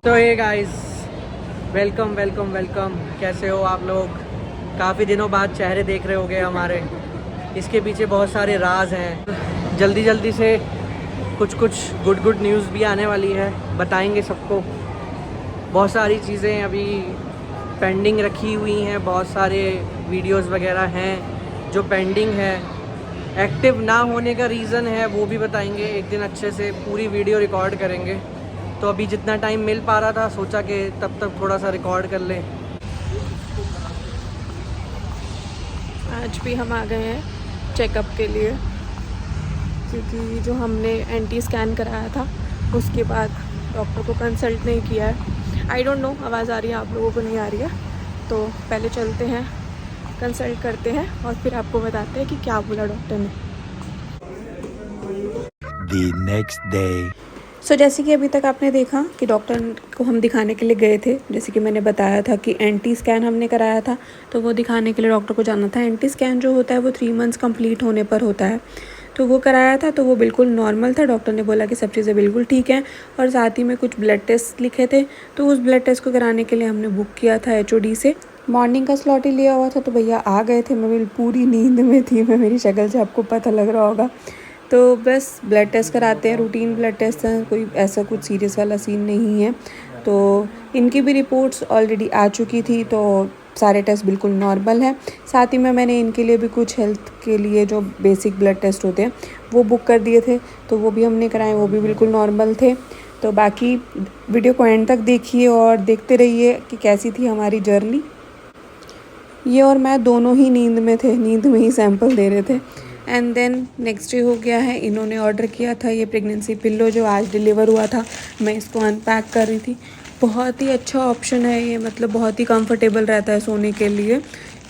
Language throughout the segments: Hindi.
तो ये गाइस, वेलकम वेलकम वेलकम। कैसे हो आप लोग? काफ़ी दिनों बाद चेहरे देख रहे होगे हमारे। इसके पीछे बहुत सारे राज हैं। जल्दी जल्दी से कुछ गुड न्यूज़ भी आने वाली है, बताएंगे सबको। बहुत सारी चीज़ें अभी पेंडिंग रखी हुई हैं, बहुत सारे वीडियोस वगैरह हैं जो पेंडिंग है। एक्टिव ना होने का रीज़न है वो भी बताएंगे। एक दिन अच्छे से पूरी वीडियो रिकॉर्ड करेंगे। तो अभी जितना टाइम मिल पा रहा था सोचा कि तब तक थोड़ा सा रिकॉर्ड कर लें। आज भी हम आ गए हैं चेकअप के लिए, क्योंकि जो हमने एंटी स्कैन कराया था उसके बाद डॉक्टर को कंसल्ट नहीं किया है। आई डोंट नो आवाज़ आ रही है आप लोगों को, नहीं आ रही है? तो पहले चलते हैं, कंसल्ट करते हैं और फिर आपको बताते हैं कि क्या बोला डॉक्टर ने। The next day. जैसे कि अभी तक आपने देखा कि डॉक्टर को हम दिखाने के लिए गए थे। जैसे कि मैंने बताया था कि एंटी स्कैन हमने कराया था, तो वो दिखाने के लिए डॉक्टर को जाना था। एंटी स्कैन जो होता है वो 3 मंथ्स कंप्लीट होने पर होता है। तो वो कराया था, तो वो बिल्कुल नॉर्मल था। डॉक्टर ने बोला कि सब चीज़ें बिल्कुल ठीक हैं और साथ ही में कुछ ब्लड टेस्ट लिखे थे, तो उस ब्लड टेस्ट को कराने के लिए हमने बुक किया था HOD से। मॉर्निंग का स्लॉट ही लिया हुआ था, तो भैया आ गए थे। मैं पूरी नींद में थी, मेरी शक्ल से आपको पता लग रहा होगा। तो बस ब्लड टेस्ट कराते हैं, रूटीन ब्लड टेस्ट हैं, कोई ऐसा कुछ सीरियस वाला सीन नहीं है। तो इनकी भी रिपोर्ट्स ऑलरेडी आ चुकी थी, तो सारे टेस्ट बिल्कुल नॉर्मल हैं। साथ ही में मैंने इनके लिए भी कुछ हेल्थ के लिए जो बेसिक ब्लड टेस्ट होते हैं वो बुक कर दिए थे, तो वो भी हमने कराए, वो भी बिल्कुल नॉर्मल थे। तो बाकी वीडियो को एंड तक देखिए और देखते रहिए कि कैसी थी हमारी जर्नी। ये और मैं दोनों ही नींद में थे, नींद में ही सैंपल दे रहे थे। एंड देन नेक्स्ट डे हो गया है। इन्होंने ऑर्डर किया था ये प्रेगनेंसी पिल्लो जो आज डिलीवर हुआ था। मैं इसको अनपैक कर रही थी। बहुत ही अच्छा ऑप्शन है ये, मतलब बहुत ही कंफर्टेबल रहता है सोने के लिए,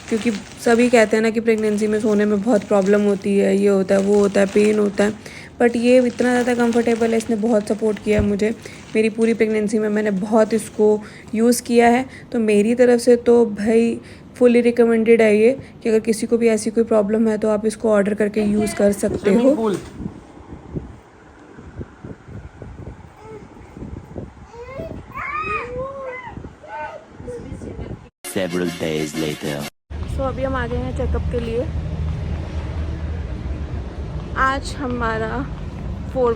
क्योंकि सभी कहते हैं ना कि प्रेगनेंसी में सोने में बहुत प्रॉब्लम होती है, ये होता है वो होता है, पेन होता है, बट ये इतना ज़्यादा कंफर्टेबल है। इसने बहुत सपोर्ट किया है मुझे मेरी पूरी प्रेगनेंसी में। मैंने बहुत इसको यूज़ किया है, तो मेरी तरफ से तो भाई फुली रिकमेंडेड है ये, कि अगर किसी को भी ऐसी कोई प्रॉब्लम है तो आप इसको ऑर्डर करके यूज़ कर सकते हो। Pool Several days later. अभी हम आ गए हैं चेकअप के लिए। आज हमारा 4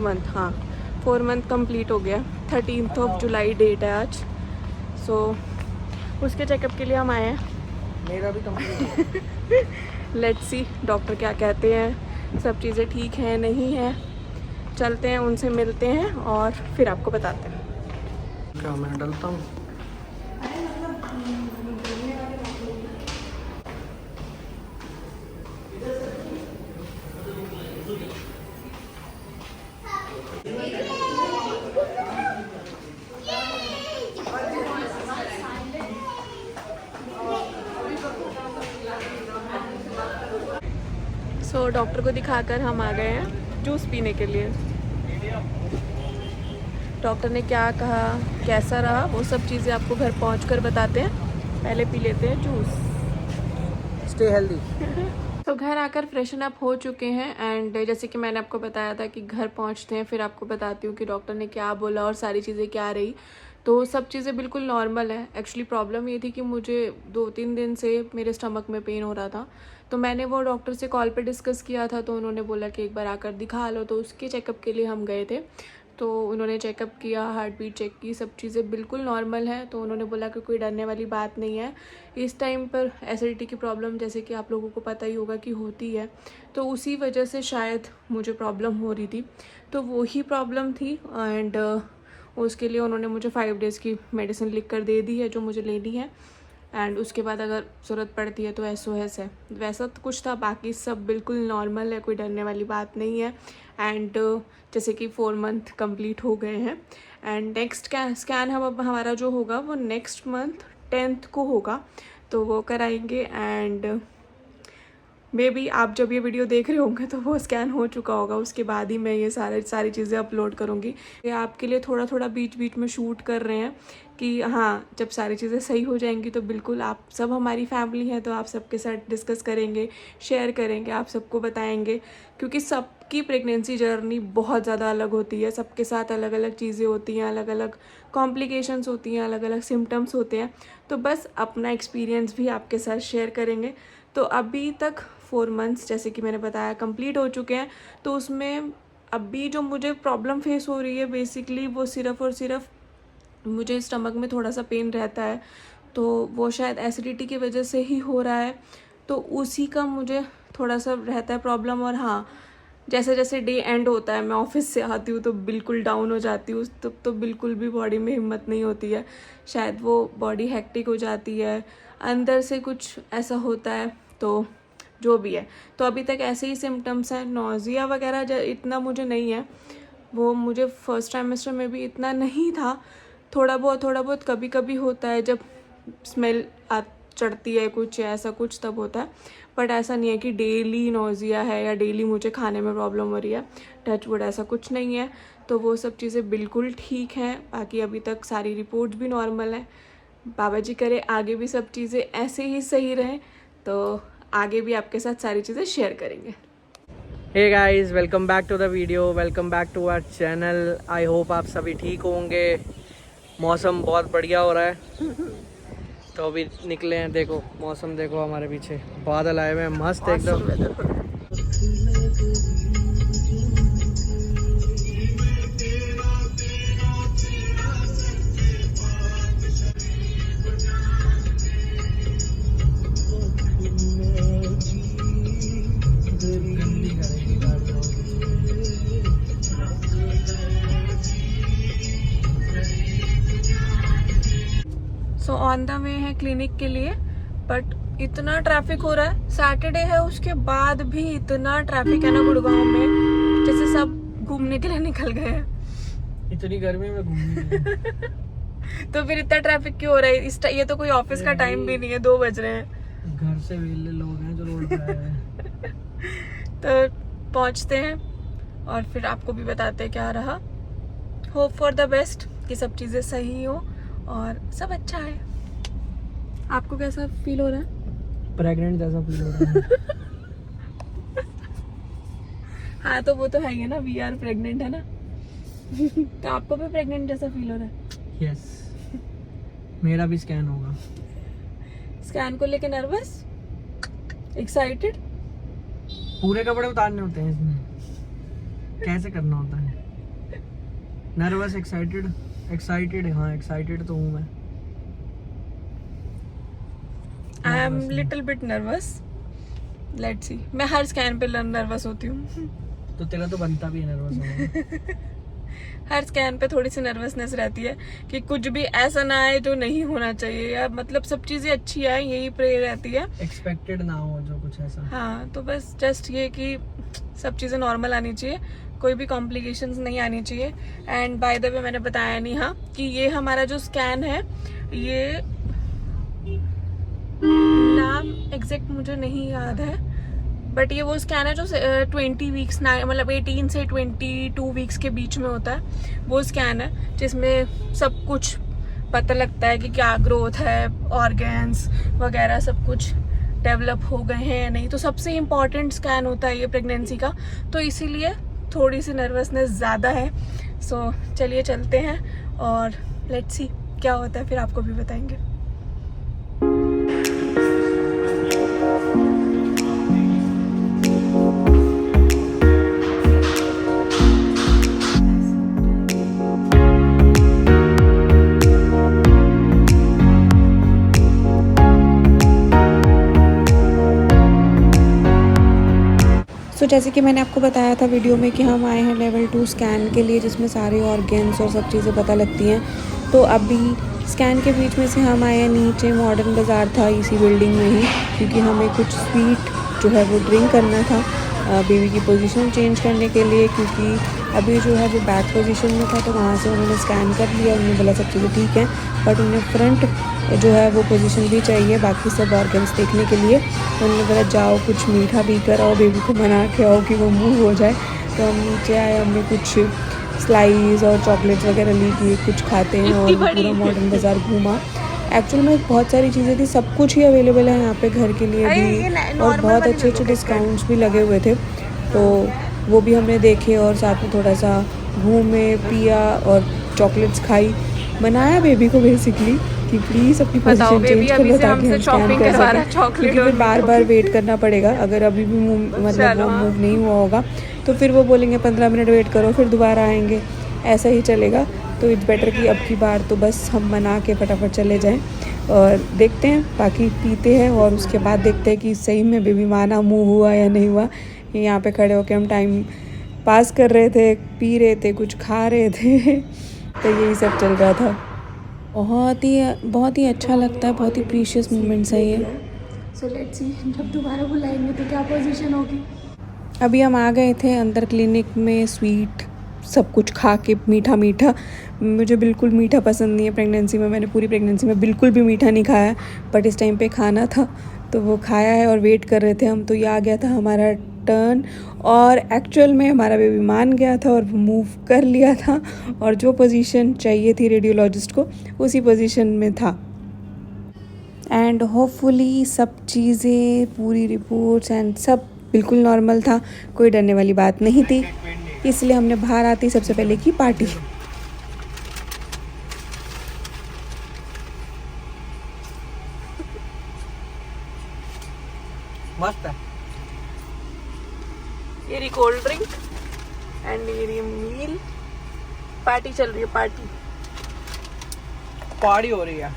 मंथ कंप्लीट हो गया। 13 जुलाई डेट है आज। उसके चेकअप के लिए हम आए हैं। मेरा भी कंप्लीट। लेट्स सी डॉक्टर क्या कहते हैं, सब चीज़ें ठीक हैं नहीं हैं। चलते हैं, उनसे मिलते हैं और फिर आपको बताते हैं। क्या मैं डलता हूँ? डॉक्टर को दिखाकर हम आ गए हैं जूस पीने के लिए। डॉक्टर ने क्या कहा, कैसा रहा, वो सब चीज़ें आपको घर पहुंचकर बताते हैं। पहले पी लेते हैं जूस। Stay healthy. तो घर आकर फ्रेशन अप हो चुके हैं एंड जैसे कि मैंने आपको बताया था कि घर पहुंचते हैं फिर आपको बताती हूँ कि डॉक्टर ने क्या बोला और सारी चीज़ें क्या रही। तो सब चीज़ें बिल्कुल नॉर्मल है। एक्चुअली प्रॉब्लम ये थी कि मुझे 2-3 दिन से मेरे स्टमक में पेन हो रहा था, तो मैंने वो डॉक्टर से कॉल पे डिस्कस किया था, तो उन्होंने बोला कि एक बार आकर दिखा लो। तो उसके चेकअप के लिए हम गए थे, तो उन्होंने चेकअप किया, हार्ट बीट चेक की, सब चीज़ें बिल्कुल नॉर्मल हैं। तो उन्होंने बोला कि कोई डरने वाली बात नहीं है। इस टाइम पर एसिडिटी की प्रॉब्लम जैसे कि आप लोगों को पता ही होगा कि होती है, तो उसी वजह से शायद मुझे प्रॉब्लम हो रही थी, तो वो ही प्रॉब्लम थी। एंड उसके लिए उन्होंने मुझे 5 डेज़ की मेडिसिन लिख कर दे दी है जो मुझे लेनी है। एंड उसके बाद अगर ज़रूरत पड़ती है तो SOS है। वैसा तो कुछ था, बाकी सब बिल्कुल नॉर्मल है, कोई डरने वाली बात नहीं है। एंड जैसे कि 4 मंथ कंप्लीट हो गए हैं एंड नेक्स्ट स्कैन हमारा जो होगा वो नेक्स्ट मंथ 10th को होगा, तो वो कराएंगे। एंड मे बी आप जब ये वीडियो देख रहे होंगे तो वो स्कैन हो चुका होगा, उसके बाद ही मैं ये सारी चीज़ें अपलोड करूँगी। ये आपके लिए थोड़ा थोड़ा बीच बीच में शूट कर रहे हैं कि हाँ, जब सारी चीज़ें सही हो जाएंगी तो बिल्कुल आप सब हमारी फैमिली है, तो आप सबके साथ डिस्कस करेंगे, शेयर करेंगे, आप सबको बताएंगे, क्योंकि सब सबकी प्रेगनेंसी जर्नी बहुत ज़्यादा अलग होती है, सबके साथ अलग अलग चीज़ें होती हैं, अलग अलग कॉम्प्लिकेशंस होती हैं, अलग अलग सिम्टम्स होते हैं। तो बस अपना एक्सपीरियंस भी आपके साथ शेयर करेंगे। तो अभी तक 4 मंथ्स जैसे कि मैंने बताया कंप्लीट हो चुके हैं। तो उसमें अभी जो मुझे प्रॉब्लम फेस हो रही है बेसिकली वो सिर्फ़ और सिर्फ मुझे स्टमक में थोड़ा सा पेन रहता है, तो वो शायद एसिडिटी की वजह से ही हो रहा है। तो उसी का मुझे थोड़ा सा रहता है प्रॉब्लम। और हाँ, जैसे जैसे डे एंड होता है मैं ऑफिस से आती हूँ तो बिल्कुल डाउन हो जाती हूँ, तब तो बिल्कुल भी बॉडी में हिम्मत नहीं होती है, शायद वो बॉडी हेक्टिक हो जाती है, अंदर से कुछ ऐसा होता है। तो जो भी है, तो अभी तक ऐसे ही सिम्टम्स हैं। नोज़िया वगैरह इतना मुझे नहीं है, वो मुझे फर्स्ट ट्राइमेस्टर में भी इतना नहीं था। थोड़ा बहुत कभी कभी होता है जब स्मेल चढ़ती है कुछ या ऐसा कुछ, तब होता है। बट ऐसा नहीं है कि डेली नोज़िया है या डेली मुझे खाने में प्रॉब्लम हो रही है। टच वुड ऐसा कुछ नहीं है। तो वो सब चीज़ें बिल्कुल ठीक हैं। बाकी अभी तक सारी रिपोर्ट्स भी नॉर्मल हैं। बाबा जी करे आगे भी सब चीज़ें ऐसे ही सही रहें, तो आगे भी आपके साथ सारी चीज़ें शेयर करेंगे। Hey guys, welcome back to the video, welcome back to our channel. I hope आप सभी ठीक होंगे। मौसम बहुत बढ़िया हो रहा है, तो अभी निकले हैं। देखो मौसम, देखो हमारे पीछे बादल आए हुए हैं मस्त एकदम। सो ऑन द वे है क्लिनिक के लिए, बट इतना ट्रैफिक हो रहा है। सैटरडे है, उसके बाद भी इतना ट्रैफिक है ना गुड़गांव में, जैसे सब घूमने के लिए निकल गए हैं। इतनी गर्मी में घूमने तो फिर इतना ट्रैफिक क्यों हो रहा है? ये तो कोई ऑफिस का टाइम भी नहीं है, 2 बज रहे हैं। घर से वेले लोग हैं जो रोड पे आए हैं। तो पहुंचते हैं और फिर आपको भी बताते हैं क्या रहा। होप फॉर द बेस्ट कि सब चीज़ें सही हो और सब अच्छा है। आपको कैसा फील हो रहा है? प्रेग्नेंट जैसा फील हो रहा है। हाँ, तो वो तो है ही ना, वी आर प्रेग्नेंट है ना। तो आपको भी प्रेग्नेंट जैसा फील हो रहा है? यस, मेरा भी स्कैन होगा। स्कैन को लेके नर्वस, एक्साइटेड? पूरे कपड़े उतारने होते हैं इसमें, कैसे करना होता है? Nervous, excited. हाँ, एक्साइटेड तो हूँ मैं। I am little bit nervous, let's see. मैं हर स्कैन पे नर्वस होती हूँ। तो तेरा तो बनता भी है नर्वस होना। हर स्कैन पे थोड़ी सी नर्वसनेस रहती है कि कुछ भी ऐसा ना आए जो नहीं होना चाहिए, या मतलब सब चीजें अच्छी आए, यही प्रे रहती है। एक्सपेक्टेड ना हो जो कुछ ऐसा। हाँ, तो बस जस्ट ये कि सब चीज़ें नॉर्मल आनी चाहिए, कोई भी कॉम्प्लिकेशंस नहीं आनी चाहिए। एंड बाय द वे मैंने बताया नहीं हाँ कि ये हमारा जो स्कैन है, ये नाम एग्जैक्ट मुझे नहीं याद है, बट ये वो स्कैन है जो 20 वीक्स मतलब 18 से 22 वीक्स के बीच में होता है। वो स्कैन है जिसमें सब कुछ पता लगता है कि क्या ग्रोथ है, ऑर्गन्स वगैरह सब कुछ डेवलप हो गए हैं या नहीं। तो सबसे इम्पॉर्टेंट स्कैन होता है ये प्रेगनेंसी का, तो इसीलिए थोड़ी सी नर्वसनेस ज़्यादा है। सो चलिए चलते हैं और लेट्स सी क्या होता है, फिर आपको भी बताएंगे। तो जैसे कि मैंने आपको बताया था वीडियो में कि हम आए हैं लेवल 2 स्कैन के लिए, जिसमें सारे ऑर्गन्स और सब चीज़ें पता लगती हैं। तो अभी स्कैन के बीच में से हम आए हैं नीचे, मॉडर्न बाज़ार था इसी बिल्डिंग में ही, क्योंकि हमें कुछ स्वीट जो है वो ड्रिंक करना था बेबी की पोजीशन चेंज करने के लिए, क्योंकि अभी जो है वो बैक पोजीशन में था। तो वहाँ से उन्होंने स्कैन कर लिया, उन्होंने बोला सब चीज़ें ठीक हैं, बट उन्हें फ्रंट जो है वो पोजीशन भी चाहिए बाकी सब ऑर्गन्स देखने के लिए। तो उन्होंने बोला जाओ कुछ मीठा भी कर आओ, बेबी को मना के आओ कि वो मूव हो जाए। तो हम नीचे आए, हमने कुछ स्लाइस और चॉकलेट्स वगैरह ली थी, कुछ खाते हैं, और पूरा मॉडर्न बाज़ार घूमा। एक्चुअल में बहुत सारी चीज़ें थी, सब कुछ ही अवेलेबल है यहाँ पे घर के लिए भी, और बहुत अच्छे अच्छे डिस्काउंट्स भी लगे हुए थे। तो वो भी हमने देखे और साथ में थोड़ा सा घूमे पिया और चॉकलेट्स खाई। बनाया बेबी को बेसिकली कि प्लीज़ अपनी पोजीशन चेंज कर लो ताकि हम स्कैन कर सकें, क्योंकि फिर बार बार वेट करना पड़ेगा। अगर अभी भी मतलब वो मूव नहीं हुआ होगा तो फिर वो बोलेंगे 15 मिनट वेट करो, फिर दोबारा आएंगे, ऐसा ही चलेगा। तो इट्स बेटर कि अब की बार तो बस हम मना के फटाफट चले जाएं और देखते हैं, बाकी पीते हैं और उसके बाद देखते हैं कि सही में बेबी माना मूव हुआ या नहीं हुआ। यहाँ पे खड़े होकर हम टाइम पास कर रहे थे, पी रहे थे, कुछ खा रहे थे तो यही सब चल रहा था। बहुत ही अच्छा लगता है, बहुत ही प्रीशियस मोमेंट्स है ये। सो लेट्स सी जब दोबारा बुलाएंगे तो क्या पोजीशन होगी। अभी हम आ गए थे अंदर क्लिनिक में, स्वीट सब कुछ खा के, मीठा मुझे बिल्कुल मीठा पसंद नहीं है प्रेगनेंसी में। मैंने पूरी प्रेगनेंसी में बिल्कुल भी मीठा नहीं खाया, बट इस टाइम पे खाना था तो वो खाया है और वेट कर रहे थे हम। तो ये आ गया था हमारा टर्न और एक्चुअल में हमारा बेबी मान गया था और मूव कर लिया था और जो पोजीशन चाहिए थी रेडियोलॉजिस्ट को उसी पोजीशन में था। एंड होपफुली सब चीज़ें, पूरी रिपोर्ट्स एंड सब बिल्कुल नॉर्मल था, कोई डरने वाली बात नहीं थी। इसलिए हमने बाहर आते ही सबसे पहले की पार्टी। मस्त है। ये रही कोल्ड ड्रिंक एंड ये रही मील। पार्टी चल रही है, पार्टी हो रही है।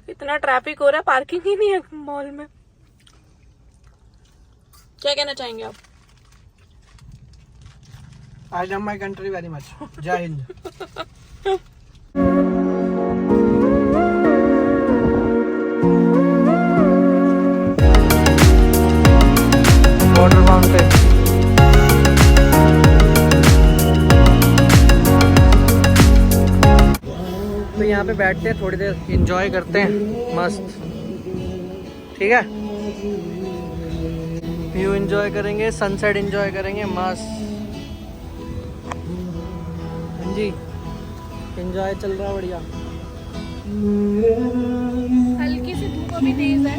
इतना ट्रैफिक हो रहा है, पार्किंग ही नहीं है मॉल में। क्या कहना चाहेंगे आप? I love my country very much. जय हिंद। Water fountain. तो यहाँ पे बैठते हैं, थोड़ी देर एंजॉय करते हैं, मस्त। ठीक है, व्यू एंजॉय करेंगे, सनसेट एंजॉय करेंगे, मस्त। जी एंजॉय चल रहा है, बढ़िया। हल्की सी धूप अभी तेज है।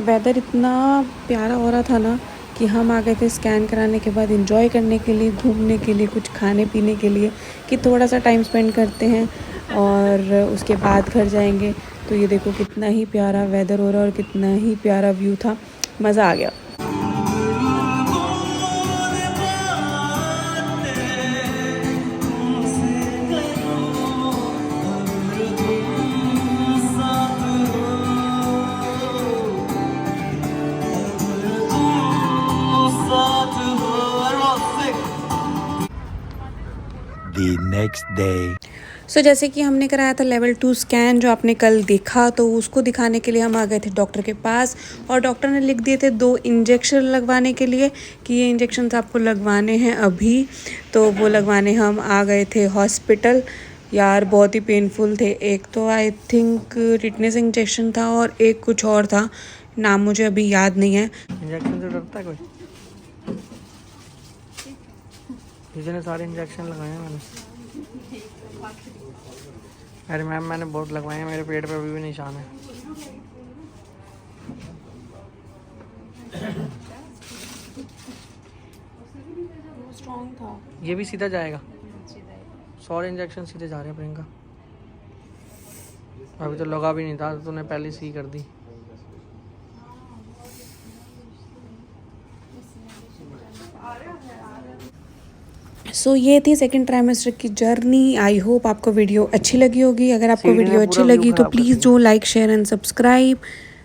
वेदर इतना प्यारा हो रहा था ना कि हम आ गए थे स्कैन कराने के बाद एंजॉय करने के लिए, घूमने के लिए, कुछ खाने पीने के लिए, कि थोड़ा सा टाइम स्पेंड करते हैं और उसके बाद घर जाएंगे। तो ये देखो कितना ही प्यारा वेदर हो रहा है और कितना ही प्यारा व्यू था, मज़ा आ गया। The next day. सो जैसे कि हमने कराया था लेवल 2 स्कैन जो आपने कल देखा, तो उसको दिखाने के लिए हम आ गए थे डॉक्टर के पास और डॉक्टर ने लिख दिए थे 2 इंजेक्शन लगवाने के लिए कि ये इंजेक्शन आपको लगवाने हैं अभी। तो वो लगवाने हम आ गए थे हॉस्पिटल। यार बहुत ही पेनफुल थे। एक तो आई थिंक टिटनेस इंजेक्शन था और एक कुछ और था, नाम मुझे अभी याद नहीं है। इंजेक्शन से डरता है कोई? किसी ने सारे इंजेक्शन लगाए हैं मैंने। अरे मैम मैंने बहुत लगवाए हैं, मेरे पेट पे अभी भी निशान है। स्ट्रॉन्ग था। ये भी सीधा जाएगा, सारे इंजेक्शन सीधे जा रहे हैं प्रियंका। अभी तो लगा भी नहीं था, तो तूने पहले सी कर दी। सो ये थी सेकंड ट्राइमेस्टर की जर्नी। आई होप आपको वीडियो अच्छी लगी होगी। अगर आपको वीडियो अच्छी लगी तो please do like, share and subscribe.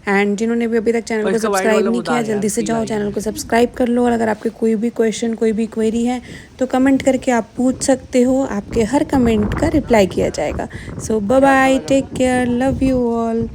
And जिन्होंने भी अभी तक चैनल को सब्सक्राइब नहीं किया, जल्दी से जाओ चैनल को सब्सक्राइब कर लो। और अगर आपके कोई भी क्वेश्चन, कोई भी क्वेरी है तो कमेंट करके आप पूछ सकते हो। आपके हर कमेंट का रिप्लाई किया जाएगा। So bye bye, take care, love you all.